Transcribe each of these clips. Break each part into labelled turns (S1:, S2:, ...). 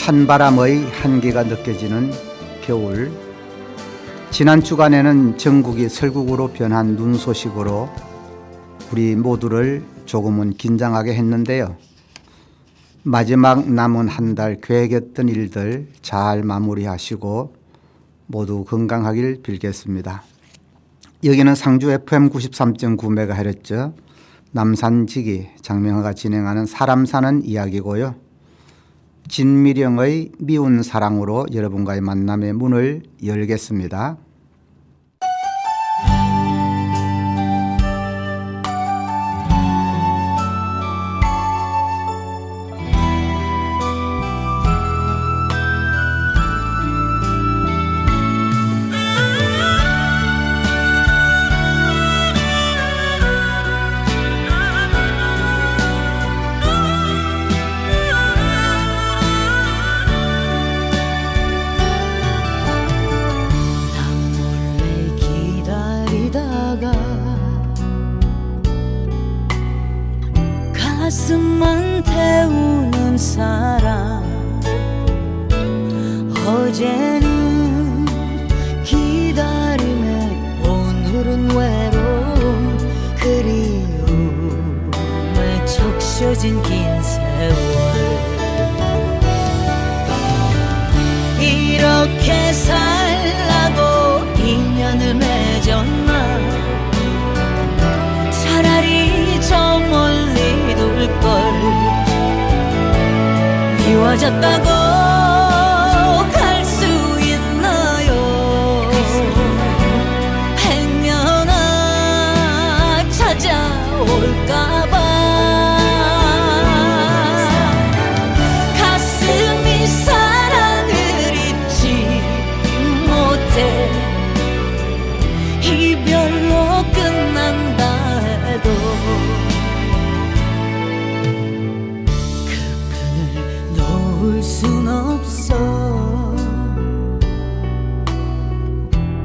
S1: 찬바람의 한기가 느껴지는 겨울. 지난 주간에는 전국이 설국으로 변한 눈 소식으로 우리 모두를 조금은 긴장하게 했는데요. 마지막 남은 한 달 계획했던 일들 잘 마무리하시고 모두 건강하길 빌겠습니다. 여기는 상주 FM 93.9MHz 남산지기 장명화가 진행하는 사람 사는 이야기고요. 진미령의 미운 사랑으로 여러분과의 만남의 문을 열겠습니다.
S2: 가슴만 태우는 사랑 어제는 기다림에 오늘은 외로움 그리움에 적셔진 긴 세월 이렇게 살라고 인연을 맺었나 차라리 저 멀리 둘걸 미워졌다고 갈 수 있나요 행여나 찾아올까봐 가슴이 사랑을 잊지 못해 이별로 끝난다 해도 놓을 순 없어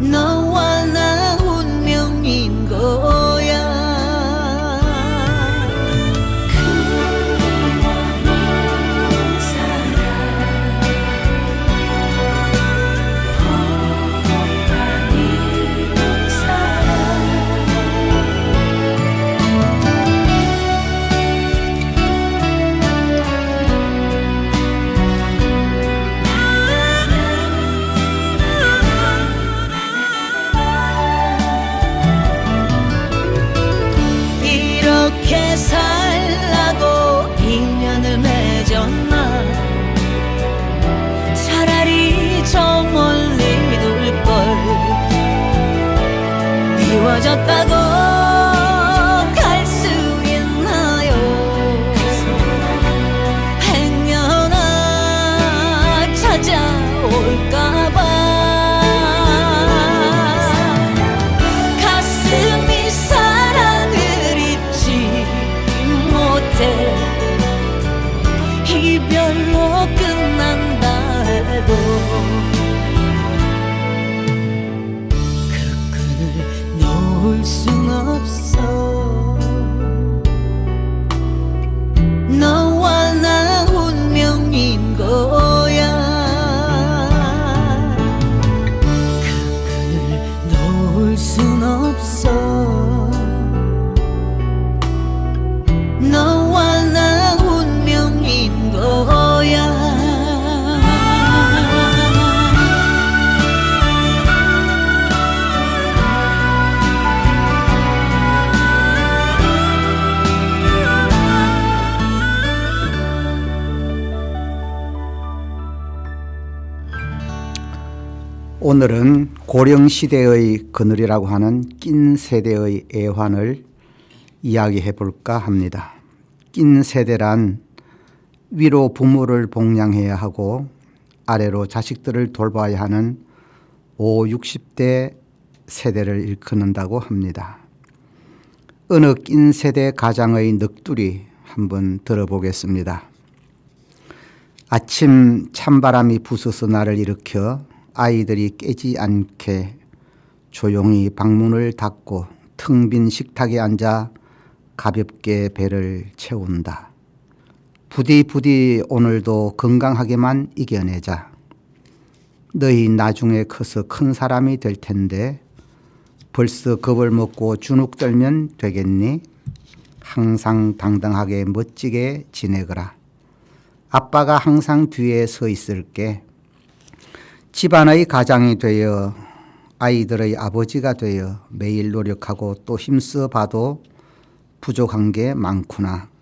S2: 너와 나 운명인 거야 그리워하는 사랑 호흡하는 사랑 이렇게 살라고 인연을 맺었나 차라리 저 멀리 둘걸 미워졌다고 갈 수 있나요 행여나 찾아올까봐 가슴이 사랑을 잊지 못해 이별로 끝난다 해도 그 끈을 놓을 순 없어 너와 나 운명인 거야 그 끈을 놓을 순 없어 너와 나 운명인 거야
S1: 오늘은 고령시대의 그늘이라고 하는 낀 세대의 애환을 이야기해 볼까 합니다. 낀 세대란 위로 부모를 복양해야 하고 아래로 자식들을 돌봐야 하는 5, 60대 세대를 일컫는다고 합니다. 어느 낀 세대 가장의 넋두리 한번 들어보겠습니다. 아침 찬바람이 부서서 나를 일으켜 아이들이 깨지 않게 조용히 방문을 닫고 텅 빈 식탁에 앉아 가볍게 배를 채운다. 부디 오늘도 건강하게만 이겨내자. 너희 나중에 커서 큰 사람이 될 텐데 벌써 겁을 먹고 주눅 들면 되겠니? 항상 당당하게 멋지게 지내거라. 아빠가 항상 뒤에 서 있을게. 집안의 가장이 되어 아이들의 아버지가 되어 매일 노력하고 또 힘써 봐도 부족한 게 많구나.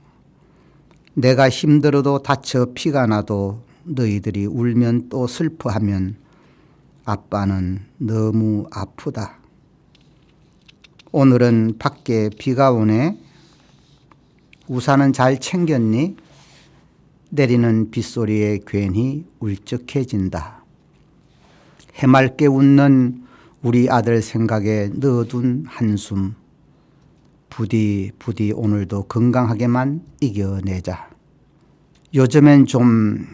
S1: 내가 힘들어도 다쳐 피가 나도 너희들이 울면 또 슬퍼하면 아빠는 너무 아프다. 오늘은 밖에 비가 오네. 우산은 잘 챙겼니? 내리는 빗소리에 괜히 울적해진다. 해맑게 웃는 우리 아들 생각에 넣어둔 한숨. 부디 오늘도 건강하게만 이겨내자. 요즘엔 좀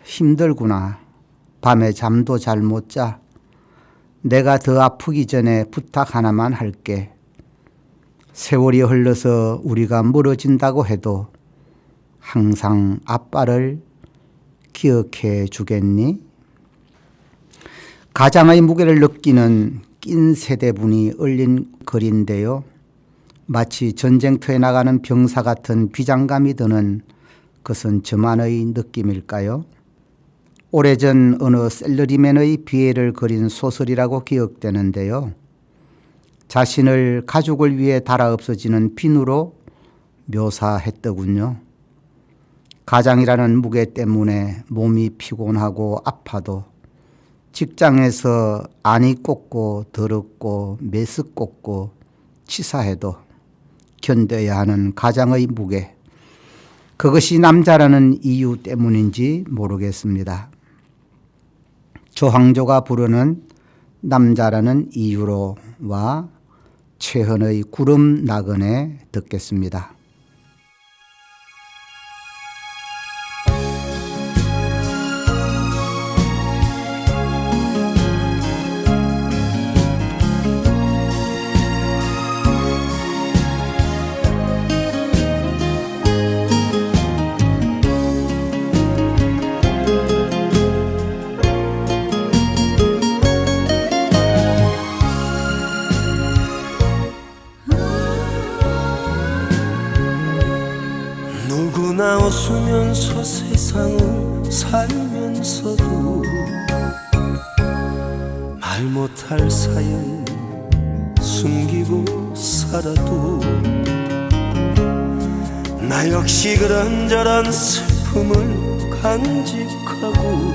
S1: 힘들구나. 밤에 잠도 잘 못 자. 내가 더 아프기 전에 부탁 하나만 할게. 세월이 흘러서 우리가 멀어진다고 해도 항상 아빠를 기억해 주겠니? 가장의 무게를 느끼는 낀 세대분이 올린 글인데요. 마치 전쟁터에 나가는 병사 같은 비장감이 드는 것은 저만의 느낌일까요? 오래전 어느 셀러리맨의 비애를 그린 소설이라고 기억되는데요. 자신을 가족을 위해 달아 없어지는 빈으로 묘사했더군요. 가장이라는 무게 때문에 몸이 피곤하고 아파도 직장에서 안이 꽂고 더럽고 메스꽂고 치사해도 견뎌야 하는 가장의 무게. 그것이 남자라는 이유 때문인지 모르겠습니다. 조항조가 부르는 남자라는 이유로와 최헌의 구름 나그네 듣겠습니다.
S3: 누구나 웃으면서 세상을 살면서도 말 못할 사연 숨기고 살아도 나 역시 그런저런 슬픔을 간직하고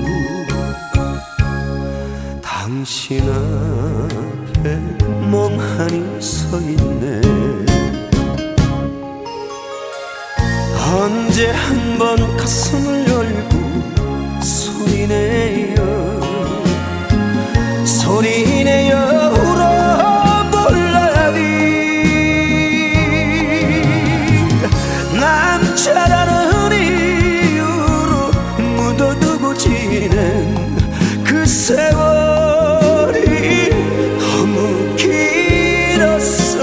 S3: 당신 앞에 멍하니 서 있네. 언제 한번 가슴을 열고 소리내어 울어볼라니. 남자라는 이유로 묻어두고 지낸 그 세월이 너무 길었어.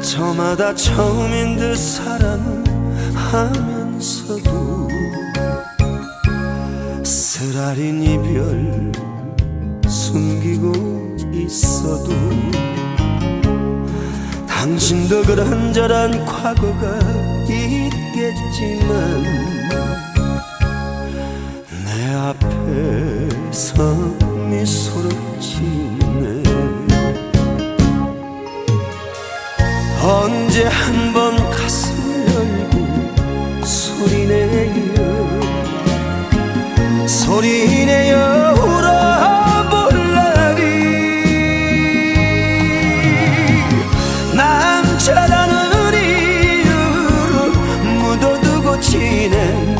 S3: 저마다 처음인 듯 사랑하면서도 쓰라린 이별 숨기고 있어도 당신도 그런저런 과거가 있겠지만 내 앞에서 미소를 짓네. 언제 한번 가슴을 열고 소리내어 울어볼라니. 남자라는 이유로 묻어두고 지낸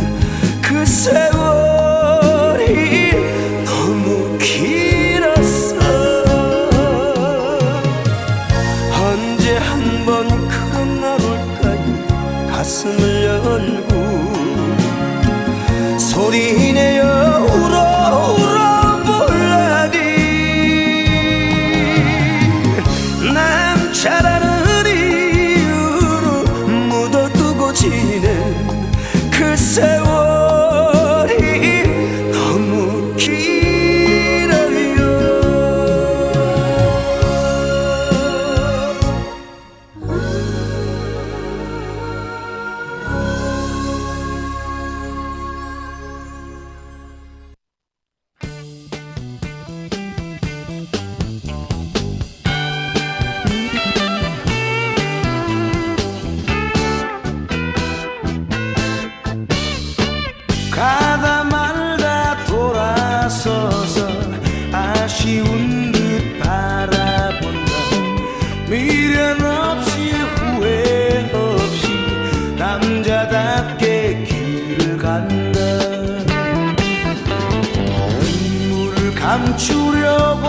S3: 감추려고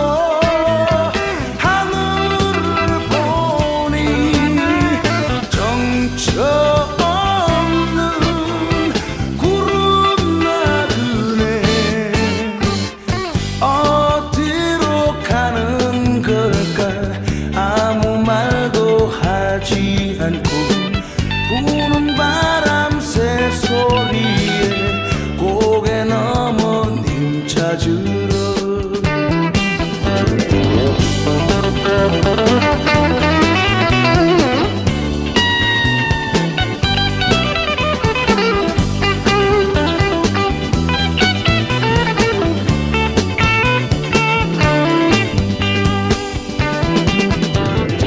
S3: 하늘을 보니 정처 없는 구름 나그네 어디로 가는 걸까 아무 말도 하지 않고 부는 바람 새소리에 고개 넘어 님 찾으러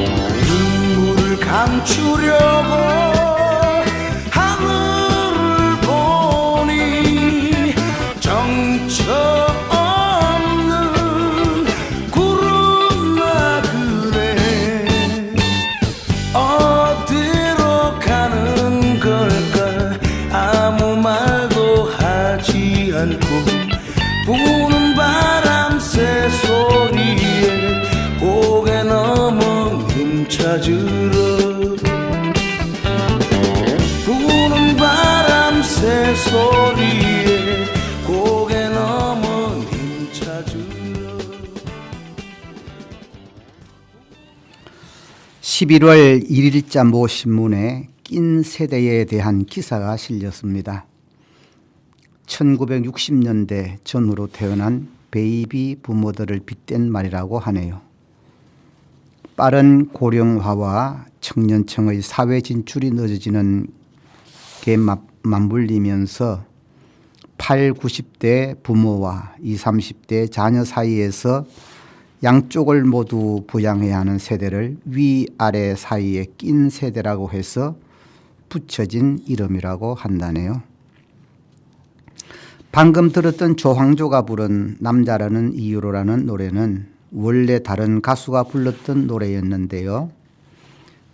S3: 눈물을 감추려고 하늘을 보니 정처 없는 구름 나그네 어디로 가는 걸까 아무 말도 하지 않고 부는 바람 새소리에 고개 넘어 님 찾으러 부는 바람 새소리에 고개 넘어 님 찾으러
S1: 11월 1일자 모 신문에 낀 세대에 대한 기사가 실렸습니다. 1960년대 전후로 태어난 베이비 부모들을 빗댄 말이라고 하네요. 빠른 고령화와 청년층의 사회 진출이 늦어지는 게 맞물리면서 8, 90대 부모와 20, 30대 자녀 사이에서 양쪽을 모두 부양해야 하는 세대를 위아래 사이에 낀 세대라고 해서 붙여진 이름이라고 한다네요. 방금 들었던 조황조가 부른 남자라는 이유로라는 노래는 원래 다른 가수가 불렀던 노래였는데요.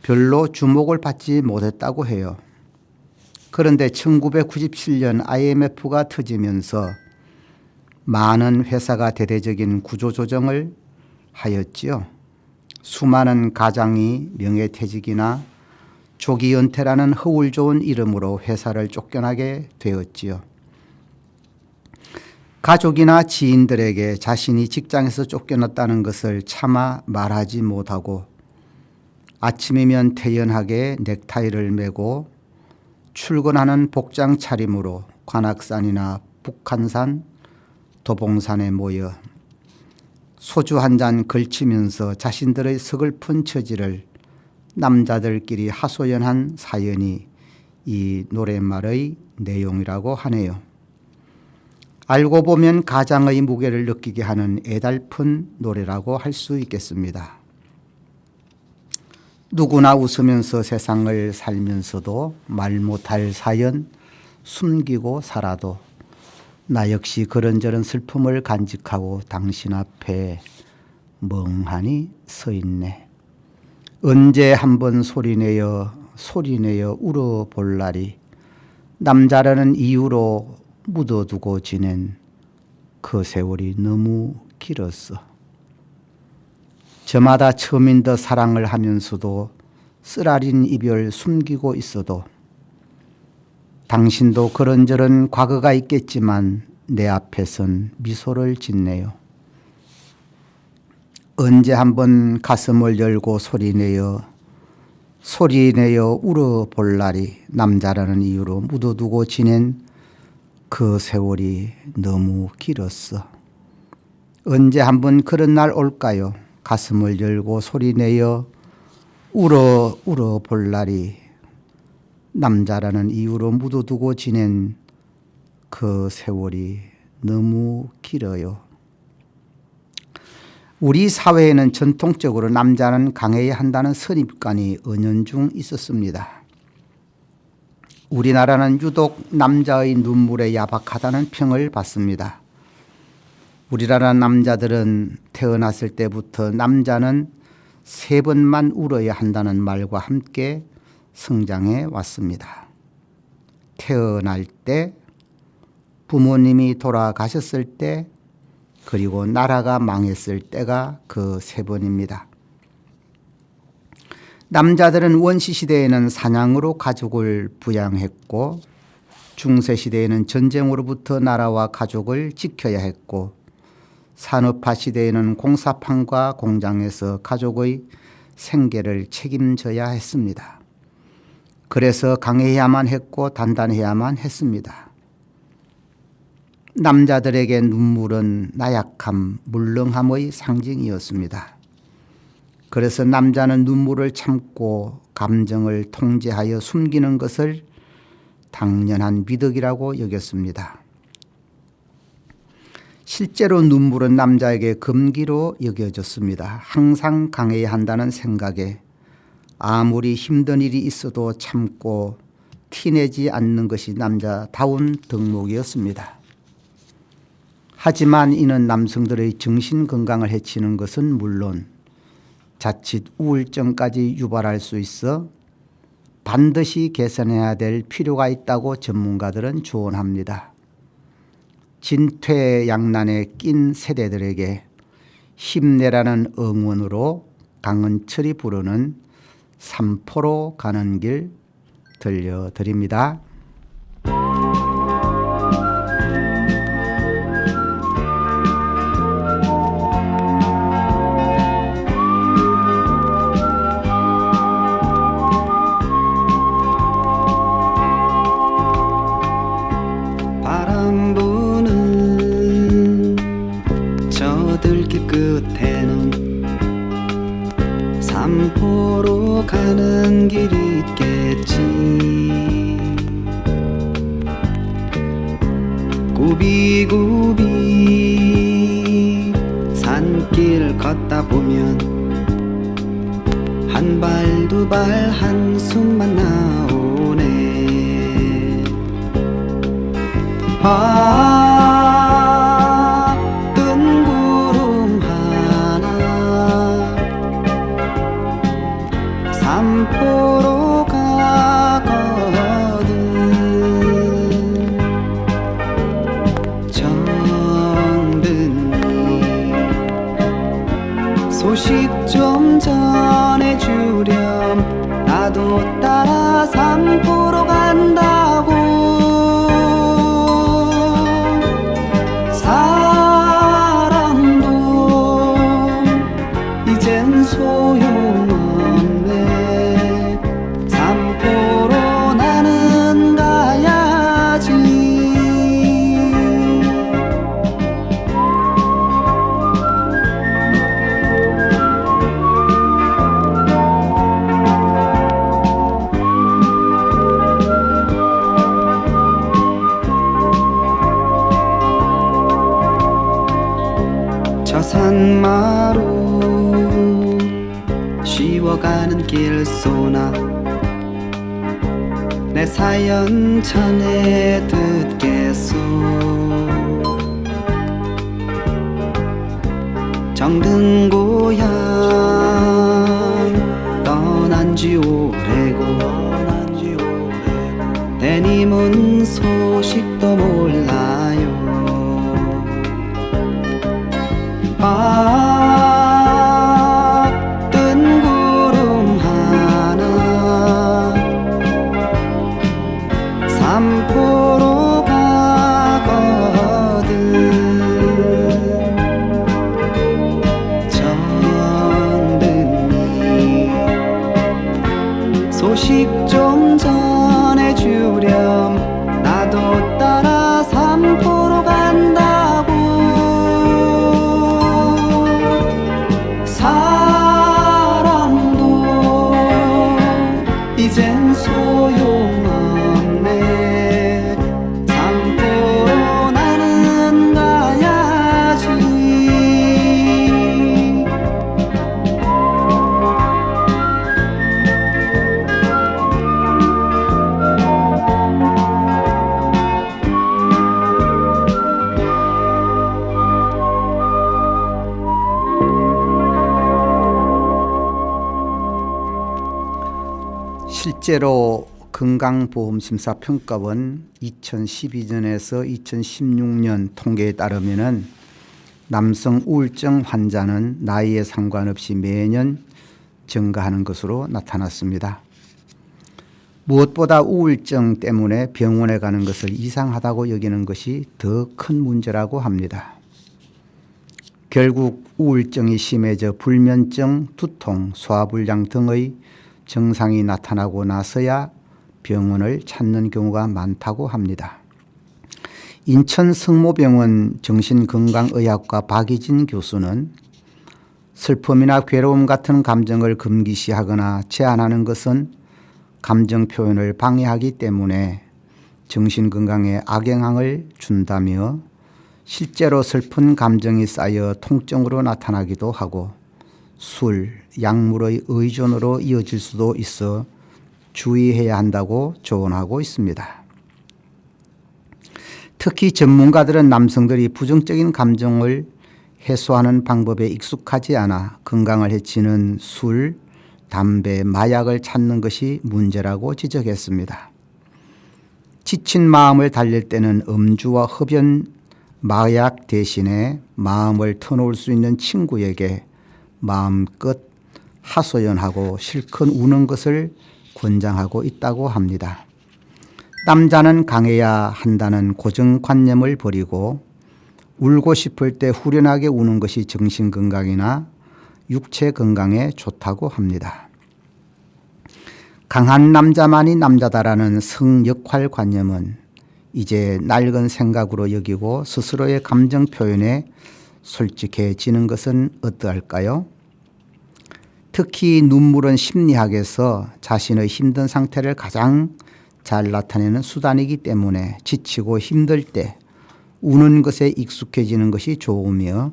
S1: 별로 주목을 받지 못했다고 해요. 그런데 1997년 IMF가 터지면서 많은 회사가 대대적인 구조조정을 하였지요. 수많은 가장이 명예퇴직이나 조기 은퇴라는 허울 좋은 이름으로 회사를 쫓겨나게 되었지요. 가족이나 지인들에게 자신이 직장에서 쫓겨났다는 것을 차마 말하지 못하고 아침이면 태연하게 넥타이를 매고 출근하는 복장 차림으로 관악산이나 북한산, 도봉산에 모여 소주 한 잔 걸치면서 자신들의 서글픈 처지를 남자들끼리 하소연한 사연이 이 노랫말의 내용이라고 하네요. 알고 보면 가장의 무게를 느끼게 하는 애달픈 노래라고 할 수 있겠습니다. 누구나 웃으면서 세상을 살면서도 말 못할 사연 숨기고 살아도 나 역시 그런저런 슬픔을 간직하고 당신 앞에 멍하니 서 있네. 언제 한번 소리내어 울어볼 날이 남자라는 이유로 묻어두고 지낸 그 세월이 너무 길었어. 저마다 처음인 듯 사랑을 하면서도 쓰라린 이별 숨기고 있어도 당신도 그런저런 과거가 있겠지만 내 앞에선 미소를 짓네요. 언제 한번 가슴을 열고 소리내어 울어볼 날이 남자라는 이유로 묻어두고 지낸 그 세월이 너무 길었어. 언제 한번 그런 날 올까요? 가슴을 열고 소리내어 울어볼 날이 남자라는 이유로 묻어두고 지낸 그 세월이 너무 길어요. 우리 사회에는 전통적으로 남자는 강해야 한다는 선입관이 은연중 있었습니다. 우리나라는 유독 남자의 눈물에 야박하다는 평을 받습니다. 우리나라 남자들은 태어났을 때부터 남자는 3번만 울어야 한다는 말과 함께 성장해 왔습니다. 태어날 때, 부모님이 돌아가셨을 때, 그리고 나라가 망했을 때가 그 3번입니다. 남자들은 원시시대에는 사냥으로 가족을 부양했고 중세시대에는 전쟁으로부터 나라와 가족을 지켜야 했고 산업화 시대에는 공사판과 공장에서 가족의 생계를 책임져야 했습니다. 그래서 강해야만 했고 단단해야만 했습니다. 남자들에게 눈물은 나약함, 물렁함의 상징이었습니다. 그래서 남자는 눈물을 참고 감정을 통제하여 숨기는 것을 당연한 미덕이라고 여겼습니다. 실제로 눈물은 남자에게 금기로 여겨졌습니다. 항상 강해야 한다는 생각에 아무리 힘든 일이 있어도 참고 티내지 않는 것이 남자다운 덕목이었습니다. 하지만 이는 남성들의 정신 건강을 해치는 것은 물론 자칫 우울증까지 유발할 수 있어 반드시 개선해야 될 필요가 있다고 전문가들은 조언합니다. 진퇴양난에 낀 세대들에게 힘내라는 응원으로 강은철이 부르는 삼포로 가는 길 들려드립니다.
S3: 바람 부는 저 들길 끝에는 삼포로 가는 길이 있겠지. 굽이굽이 산길 걷다 보면 한 발 두 발 한숨만 나오네. 뜬 구름 하나 삼포로 가거든. 정든니 소식 좀 전해주렴. 나도 따라 삼포로 간다고. 사랑도 이젠 소용없네. 삼포로 나는 가야지. 저 산마루 쉬워가는 길소나 내 사연 전해 듣겠소. 정든 고향 떠난 지 오래고 대님은 소식도 몰라요. 뜬 구름 하나 삼포로 가거든. 정든니 소식 좀 전해주렴. 나도 따라 삼포로 간다고. 사랑도 이젠 소용없네. 삼포로 나는 가야지.
S1: 실제로 건강보험심사평가원 2012년에서 2016년 통계에 따르면 남성 우울증 환자는 나이에 상관없이 매년 증가하는 것으로 나타났습니다. 무엇보다 우울증 때문에 병원에 가는 것을 이상하다고 여기는 것이 더 큰 문제라고 합니다. 결국 우울증이 심해져 불면증, 두통, 소화불량 등의 증상이 나타나고 나서야 병원을 찾는 경우가 많다고 합니다. 인천 성모병원 정신건강의학과 박희진 교수는 슬픔이나 괴로움 같은 감정을 금기시하거나 제한하는 것은 감정 표현을 방해하기 때문에 정신건강에 악영향을 준다며 실제로 슬픈 감정이 쌓여 통증으로 나타나기도 하고 술, 약물의 의존으로 이어질 수도 있어 주의해야 한다고 조언하고 있습니다. 특히 전문가들은 남성들이 부정적인 감정을 해소하는 방법에 익숙하지 않아 건강을 해치는 술, 담배, 마약을 찾는 것이 문제라고 지적했습니다. 지친 마음을 달랠 때는 음주와 흡연, 마약 대신에 마음을 터놓을 수 있는 친구에게 마음껏 하소연하고 실컷 우는 것을 권장하고 있다고 합니다. 남자는 강해야 한다는 고정관념을 버리고 울고 싶을 때 후련하게 우는 것이 정신건강이나 육체 건강에 좋다고 합니다. 강한 남자만이 남자다라는 성역할관념은 이제 낡은 생각으로 여기고 스스로의 감정 표현에 솔직해지는 것은 어떠할까요? 특히 눈물은 심리학에서 자신의 힘든 상태를 가장 잘 나타내는 수단이기 때문에 지치고 힘들 때 우는 것에 익숙해지는 것이 좋으며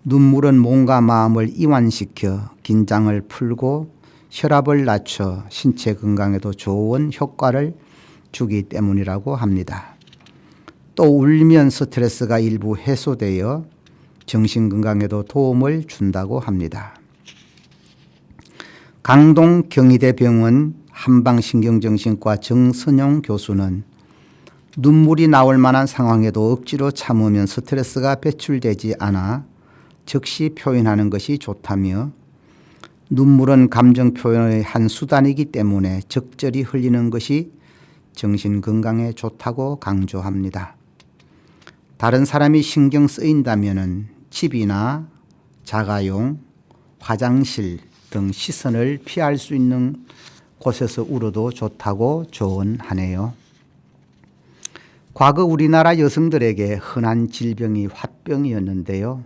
S1: 눈물은 몸과 마음을 이완시켜 긴장을 풀고 혈압을 낮춰 신체 건강에도 좋은 효과를 주기 때문이라고 합니다. 또 울면 스트레스가 일부 해소되어 정신건강에도 도움을 준다고 합니다. 강동 경희대병원 한방신경정신과 정선용 교수는 눈물이 나올 만한 상황에도 억지로 참으면 스트레스가 배출되지 않아 즉시 표현하는 것이 좋다며 눈물은 감정 표현의 한 수단이기 때문에 적절히 흘리는 것이 정신건강에 좋다고 강조합니다. 다른 사람이 신경 쓰인다면 집이나 자가용, 화장실 등 시선을 피할 수 있는 곳에서 울어도 좋다고 조언하네요. 과거 우리나라 여성들에게 흔한 질병이 화병이었는데요.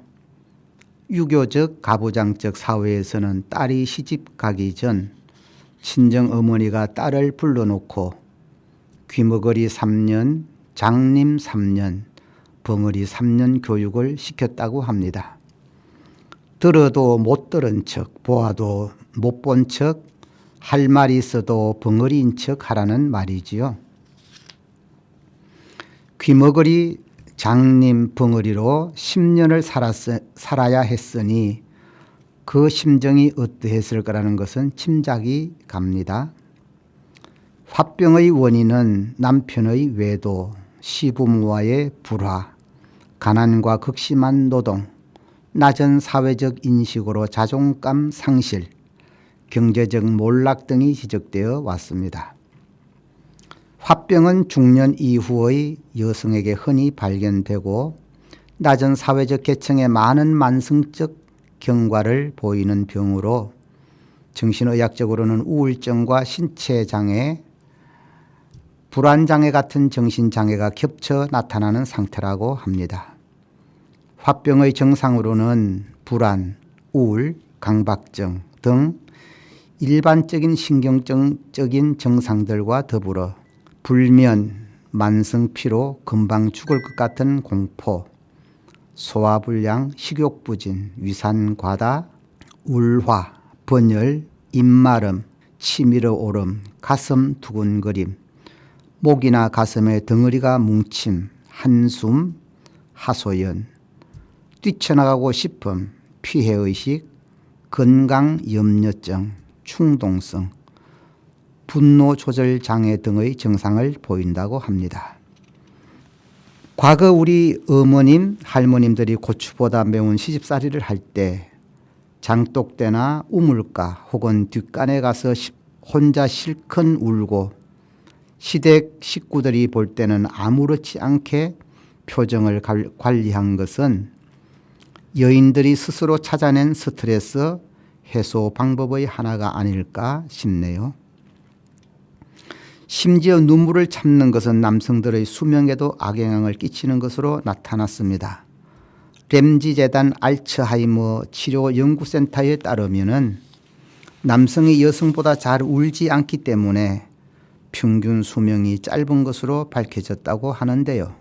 S1: 유교적 가부장적 사회에서는 딸이 시집 가기 전 친정 어머니가 딸을 불러놓고 귀머거리 3년, 장님 3년, 벙어리 3년 교육을 시켰다고 합니다. 들어도 못 들은 척, 보아도 못 본 척, 할 말이 있어도 벙어리인 척 하라는 말이지요. 귀머거리, 장님, 벙어리로 10년을 살아야 했으니 그 심정이 어떠했을 거라는 것은 짐작이 갑니다. 화병의 원인은 남편의 외도, 시부모와의 불화, 가난과 극심한 노동, 낮은 사회적 인식으로 자존감 상실, 경제적 몰락 등이 지적되어 왔습니다. 화병은 중년 이후의 여성에게 흔히 발견되고 낮은 사회적 계층에 많은 만성적 경과를 보이는 병으로 정신의학적으로는 우울증과 신체장애, 불안장애 같은 정신장애가 겹쳐 나타나는 상태라고 합니다. 화병의 정상으로는 불안, 우울, 강박증 등 일반적인 신경적인 증상들과 더불어 불면, 만성피로, 금방 죽을 것 같은 공포, 소화불량, 식욕부진, 위산과다, 울화, 번열, 입마름, 치밀어 오름, 가슴 두근거림, 목이나 가슴에 덩어리가 뭉침, 한숨, 하소연, 뛰쳐나가고 싶음, 피해의식, 건강염려증, 충동성, 분노 조절 장애 등의 증상을 보인다고 합니다. 과거 우리 어머님, 할머님들이 고추보다 매운 시집살이를 할 때 장독대나 우물가 혹은 뒷간에 가서 혼자 실컷 울고 시댁 식구들이 볼 때는 아무렇지 않게 표정을 관리한 것은 여인들이 스스로 찾아낸 스트레스 해소 방법의 하나가 아닐까 싶네요. 심지어 눈물을 참는 것은 남성들의 수명에도 악영향을 끼치는 것으로 나타났습니다. 램지 재단 알츠하이머 치료 연구센터에 따르면은 남성이 여성보다 잘 울지 않기 때문에 평균 수명이 짧은 것으로 밝혀졌다고 하는데요.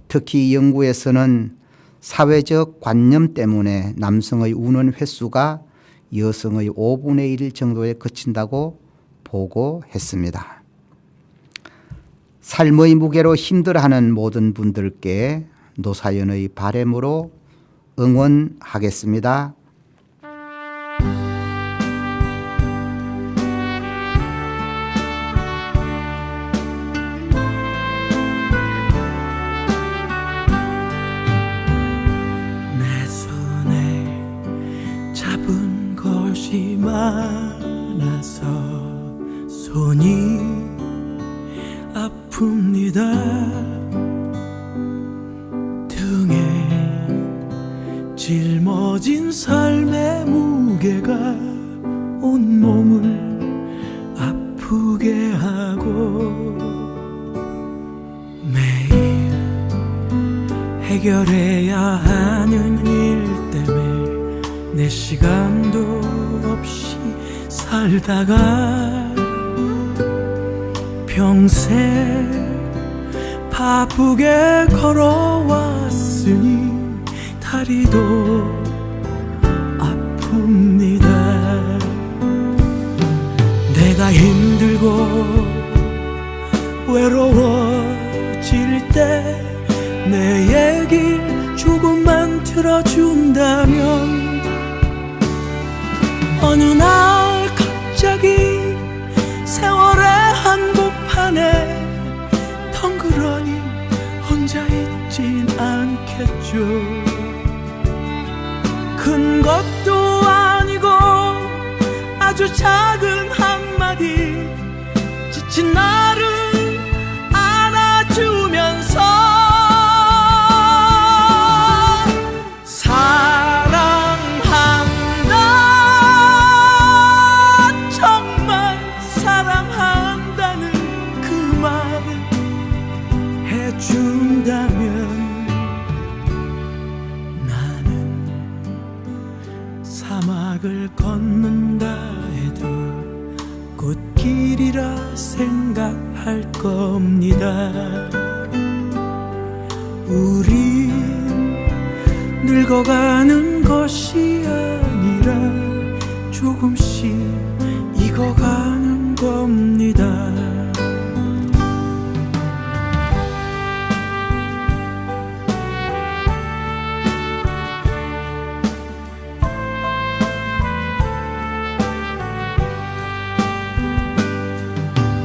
S1: 특히 연구에서는 사회적 관념 때문에 남성의 우는 횟수가 여성의 5분의 1 정도에 그친다고 보고했습니다. 삶의 무게로 힘들어하는 모든 분들께 노사연의 바람으로 응원하겠습니다.
S3: 내 손에 잡은 것이 많아서 손이 아픕니다. 등에 짊어진 삶의 무게가 온몸을 아프게 하고 매일 해결해야 하는 일 때문에 내 시간도 없이 살다가 평생 바쁘게 걸어왔으니 다리도 아픕니다. 내가 힘들고 외로워질 때 내 얘기 조금만 들어준다면 어느 날 갑자기 세월의 한복판에 덩그러니 혼자 있진 않겠죠. 큰 것도 아니고 아주 작은 한마디 지친 나를 안아주면서 사랑한다, 정말 사랑한다는 그 말을 해준다면 나는 사막을 걷는다 해도 꽃길이라 생각할 겁니다. 우린 늙어가는 것이 아니라 조금씩 익어가는 겁니다.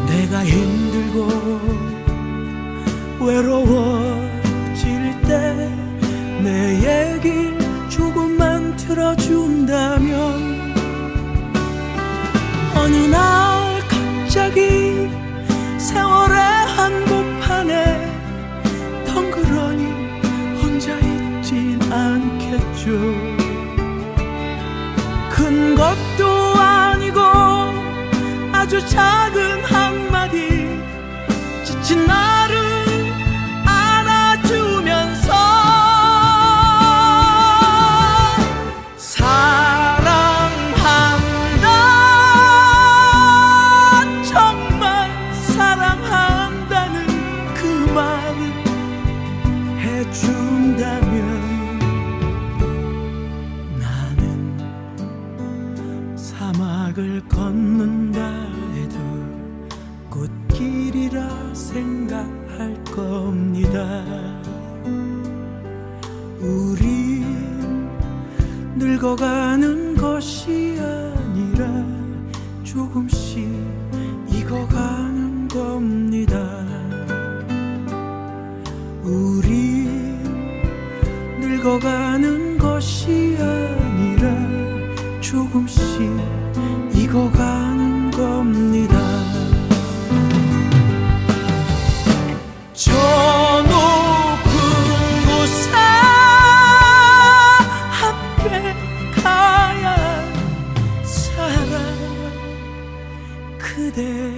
S3: 내가 힘들고 외로워질 때 내 얘기 조금만 들어준다면 어느 날 갑자기 세월의 한복판에 덩그러니 혼자 있진 않겠죠. 큰 것도 아니고 아주 작은 한마디 지친 나를 안아주면서 사랑한다, 정말 사랑한다는 그 말을 해준다면 나는 사막을 걷는다 해도 꽃길이라 생각할 겁니다. 우린 늙어가는 것이 아니라 조금씩 익어가는 겁니다. 익어가는 겁니다. 저 높은 곳에 함께 가야 할 사랑 그대뿐입니다.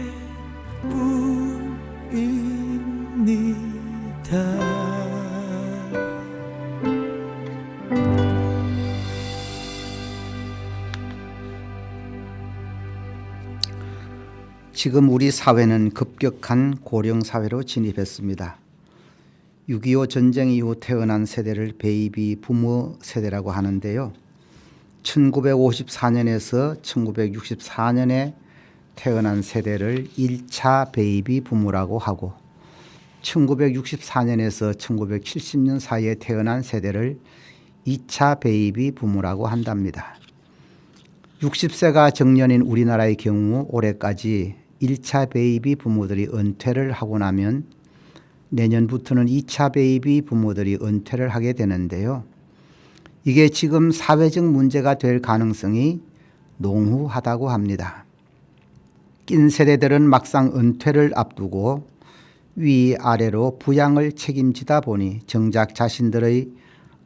S1: 지금 우리 사회는 급격한 고령 사회로 진입했습니다. 6.25 전쟁 이후 태어난 세대를 베이비 부모 세대라고 하는데요. 1954년에서 1964년에 태어난 세대를 1차 베이비 부모라고 하고 1964년에서 1970년 사이에 태어난 세대를 2차 베이비 부모라고 한답니다. 60세가 정년인 우리나라의 경우 올해까지 1차 베이비 부모들이 은퇴를 하고 나면 내년부터는 2차 베이비 부모들이 은퇴를 하게 되는데요. 이게 지금 사회적 문제가 될 가능성이 농후하다고 합니다. 낀 세대들은 막상 은퇴를 앞두고 위아래로 부양을 책임지다 보니 정작 자신들의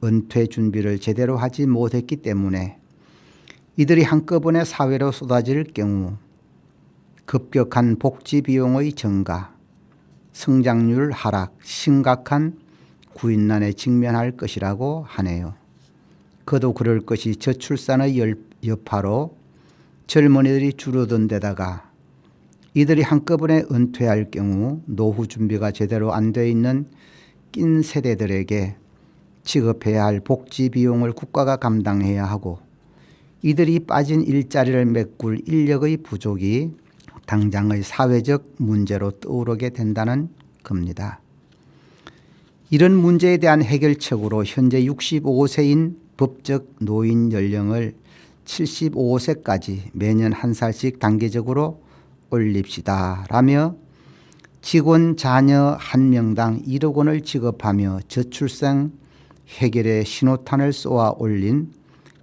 S1: 은퇴 준비를 제대로 하지 못했기 때문에 이들이 한꺼번에 사회로 쏟아질 경우 급격한 복지 비용의 증가, 성장률 하락, 심각한 구인난에 직면할 것이라고 하네요. 그도 그럴 것이 저출산의 여파로 젊은이들이 줄어든 데다가 이들이 한꺼번에 은퇴할 경우 노후 준비가 제대로 안 돼 있는 낀 세대들에게 지급해야 할 복지 비용을 국가가 감당해야 하고 이들이 빠진 일자리를 메꿀 인력의 부족이 당장의 사회적 문제로 떠오르게 된다는 겁니다. 이런 문제에 대한 해결책으로 현재 65세인 법적 노인 연령을 75세까지 매년 한 살씩 단계적으로 올립시다 라며 직원 자녀 한 명당 1억 원을 지급하며 저출생 해결의 신호탄을 쏘아 올린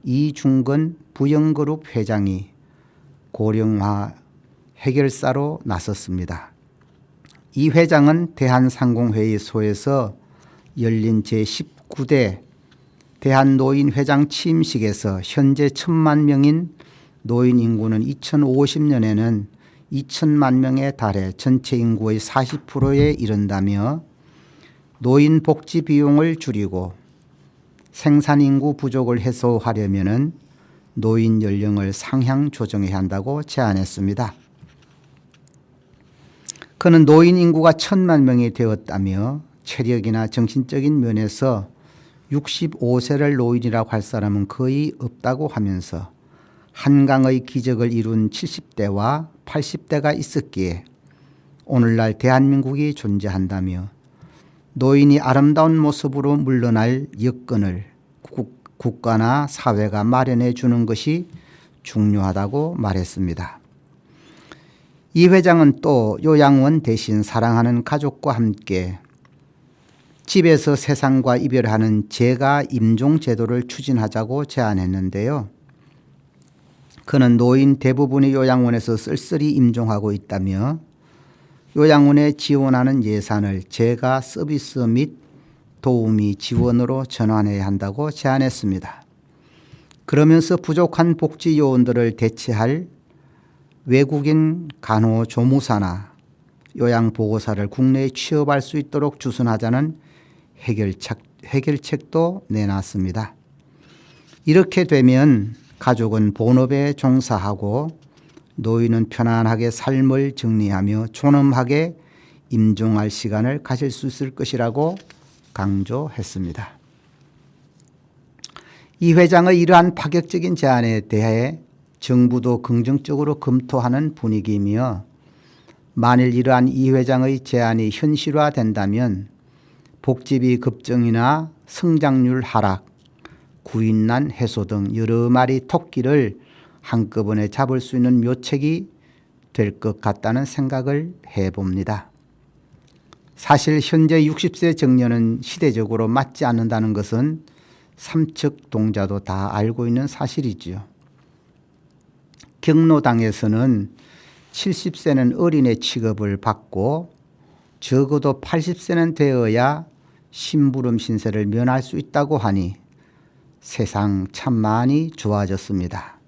S1: 이중근 부영그룹 회장이 고령화 해결사로 나섰습니다. 이 회장은 대한상공회의소에서 열린 제19대 대한노인회장 취임식에서 현재 1,000만 명인 노인 인구는 2050년에는 2천만 명에 달해 전체 인구의 40%에 이른다며 노인 복지 비용을 줄이고 생산 인구 부족을 해소하려면 노인 연령을 상향 조정해야 한다고 제안했습니다. 그는 노인 인구가 1,000만 명이 되었다며 체력이나 정신적인 면에서 65세를 노인이라고 할 사람은 거의 없다고 하면서 한강의 기적을 이룬 70대와 80대가 있었기에 오늘날 대한민국이 존재한다며 노인이 아름다운 모습으로 물러날 여건을 국가나 사회가 마련해 주는 것이 중요하다고 말했습니다. 이 회장은 또 요양원 대신 사랑하는 가족과 함께 집에서 세상과 이별하는 재가 임종 제도를 추진하자고 제안했는데요. 그는 노인 대부분이 요양원에서 쓸쓸히 임종하고 있다며 요양원에 지원하는 예산을 재가 서비스 및 도우미 지원으로 전환해야 한다고 제안했습니다. 그러면서 부족한 복지 요원들을 대체할 외국인 간호조무사나 요양보호사를 국내에 취업할 수 있도록 주선하자는 해결책도 내놨습니다. 이렇게 되면 가족은 본업에 종사하고 노인은 편안하게 삶을 정리하며 존엄하게 임종할 시간을 가질 수 있을 것이라고 강조했습니다. 이 회장의 이러한 파격적인 제안에 대해 정부도 긍정적으로 검토하는 분위기이며 만일 이러한 이 회장의 제안이 현실화된다면 복지비 급증이나 성장률 하락, 구인난 해소 등 여러 마리 토끼를 한꺼번에 잡을 수 있는 묘책이 될 것 같다는 생각을 해봅니다. 사실 현재 60세 정년은 시대적으로 맞지 않는다는 것은 삼척동자도 다 알고 있는 사실이지요. 경로당에서는 70세는 어린애 취급을 받고 적어도 80세는 되어야 심부름 신세를 면할 수 있다고 하니 세상 참 많이 좋아졌습니다.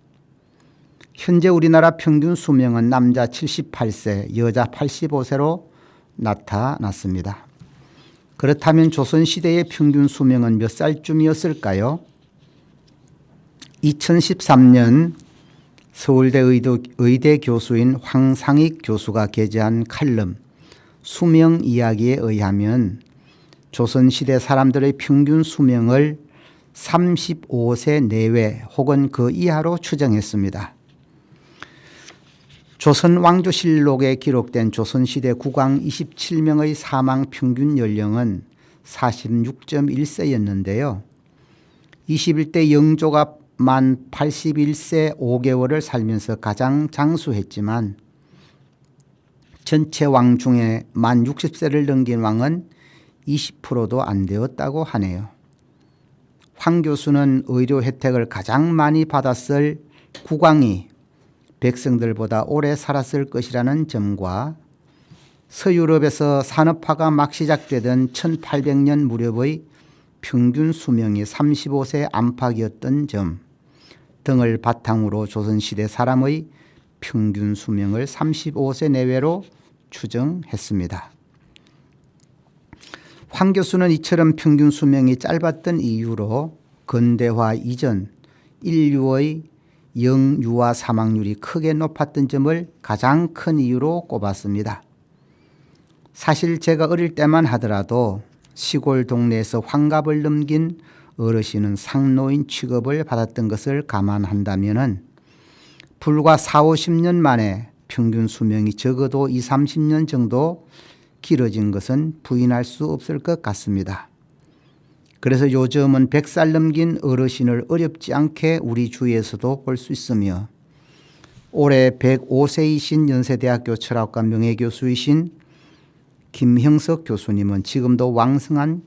S1: 현재 우리나라 평균 수명은 남자 78세, 여자 85세로 나타났습니다. 그렇다면 조선시대의 평균 수명은 몇 살쯤이었을까요? 2013년 서울대 의대 교수인 황상익 교수가 게재한 칼럼 수명 이야기에 의하면 조선시대 사람들의 평균 수명을 35세 내외 혹은 그 이하로 추정했습니다. 조선왕조실록에 기록된 조선시대 국왕 27명의 사망 평균 연령은 46.1세였는데요. 21대 영조가 만 81세 5개월을 살면서 가장 장수했지만 전체 왕 중에 만 60세를 넘긴 왕은 20%도 안 되었다고 하네요. 황 교수는 의료 혜택을 가장 많이 받았을 국왕이 백성들보다 오래 살았을 것이라는 점과 서유럽에서 산업화가 막 시작되던 1800년 무렵의 평균 수명이 35세 안팎이었던 점 등을 바탕으로 조선시대 사람의 평균 수명을 35세 내외로 추정했습니다. 황 교수는 이처럼 평균 수명이 짧았던 이유로 근대화 이전 인류의 영유아 사망률이 크게 높았던 점을 가장 큰 이유로 꼽았습니다. 사실 제가 어릴 때만 하더라도 시골 동네에서 환갑을 넘긴 어르신은 상노인 취급을 받았던 것을 감안한다면 불과 40-50년 만에 평균 수명이 적어도 20-30년 정도 길어진 것은 부인할 수 없을 것 같습니다. 그래서 요즘은 100살 넘긴 어르신을 어렵지 않게 우리 주위에서도 볼 수 있으며 올해 105세이신 연세대학교 철학과 명예교수이신 김형석 교수님은 지금도 왕성한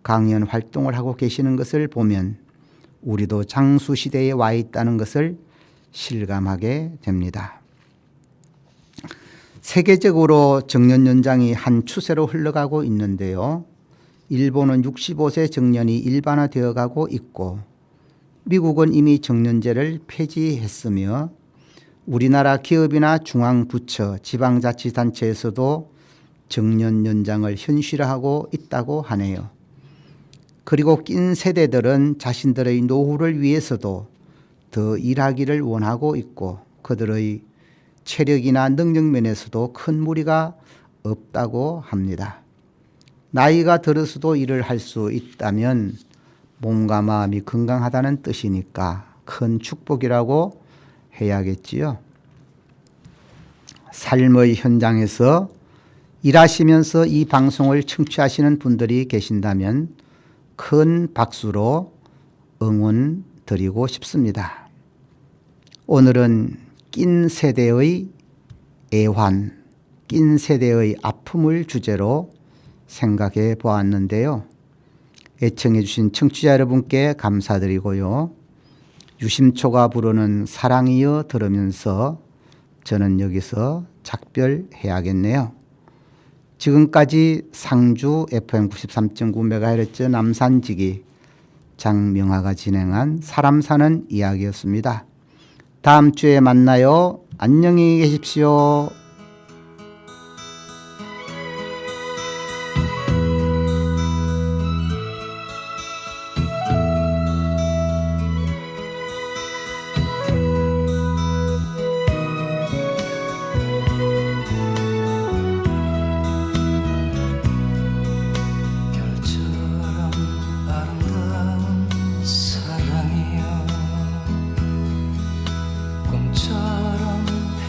S1: 강연 활동을 하고 계시는 것을 보면 우리도 장수시대에 와 있다는 것을 실감하게 됩니다. 세계적으로 정년 연장이 한 추세로 흘러가고 있는데요. 일본은 65세 정년이 일반화되어 가고 있고 미국은 이미 정년제를 폐지했으며 우리나라 기업이나 중앙부처, 지방자치단체에서도 정년 연장을 현실화하고 있다고 하네요. 그리고 낀 세대들은 자신들의 노후를 위해서도 더 일하기를 원하고 있고 그들의 체력이나 능력 면에서도 큰 무리가 없다고 합니다. 나이가 들어서도 일을 할 수 있다면 몸과 마음이 건강하다는 뜻이니까 큰 축복이라고 해야겠지요. 삶의 현장에서 일하시면서 이 방송을 청취하시는 분들이 계신다면 큰 박수로 응원 드리고 싶습니다. 오늘은 낀 세대의 애환, 낀 세대의 아픔을 주제로 생각해 보았는데요. 애청해 주신 청취자 여러분께 감사드리고요. 유심초가 부르는 사랑이여 들으면서 저는 여기서 작별해야겠네요. 지금까지 상주 FM 93.9MHz 남산지기 장명하가 진행한 사람 사는 이야기였습니다. 다음 주에 만나요. 안녕히 계십시오.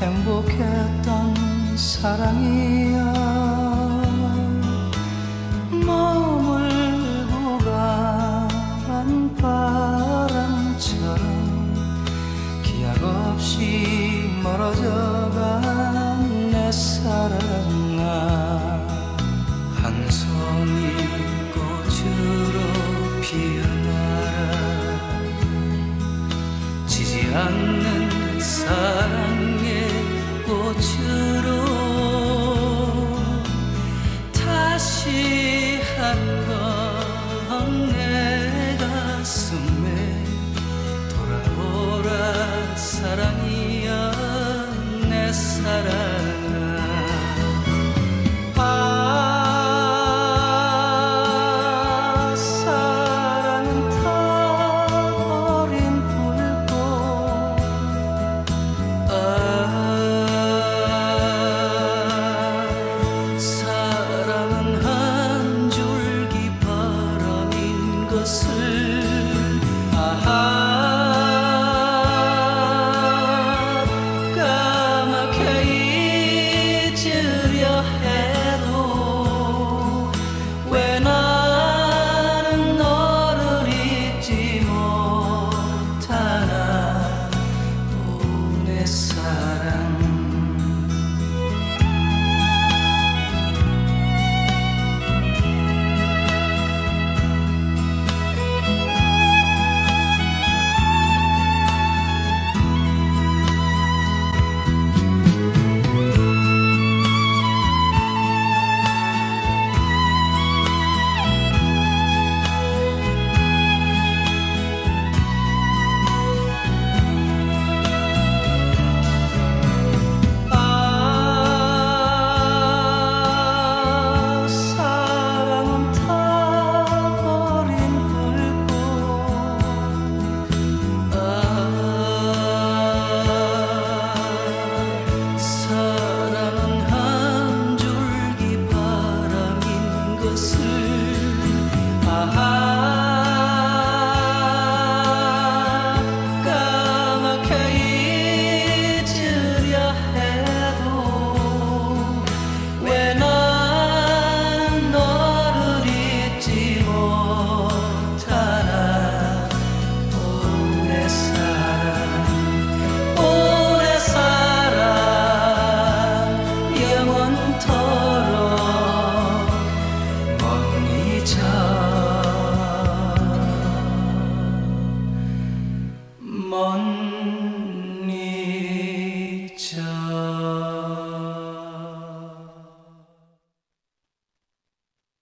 S3: 행복했던 사랑이야 머물고 간 바람처럼 기약 없이 멀어져간 내 사랑아 한 송이 꽃으로 피어나라 지지 않는 사랑의 꽃으로 다시 한번 내 가슴에 돌아오라 사랑이여 내 사랑아. 사랑은 타버린 불꽃. 사랑은 한 줄기 바람인 것을 까맣게 잊으려 해도 왜 나는 너를 잊지 못하나 오 내 사랑. 사랑은 타버린 불꽃. 사랑은 한 줄기 바람인 것을 까맣게 잊으려 해도 왜 나는 너를 잊지 못하나 오 내 사랑. 오 내 사랑 영원토록 먼 잊어 먼 잊어.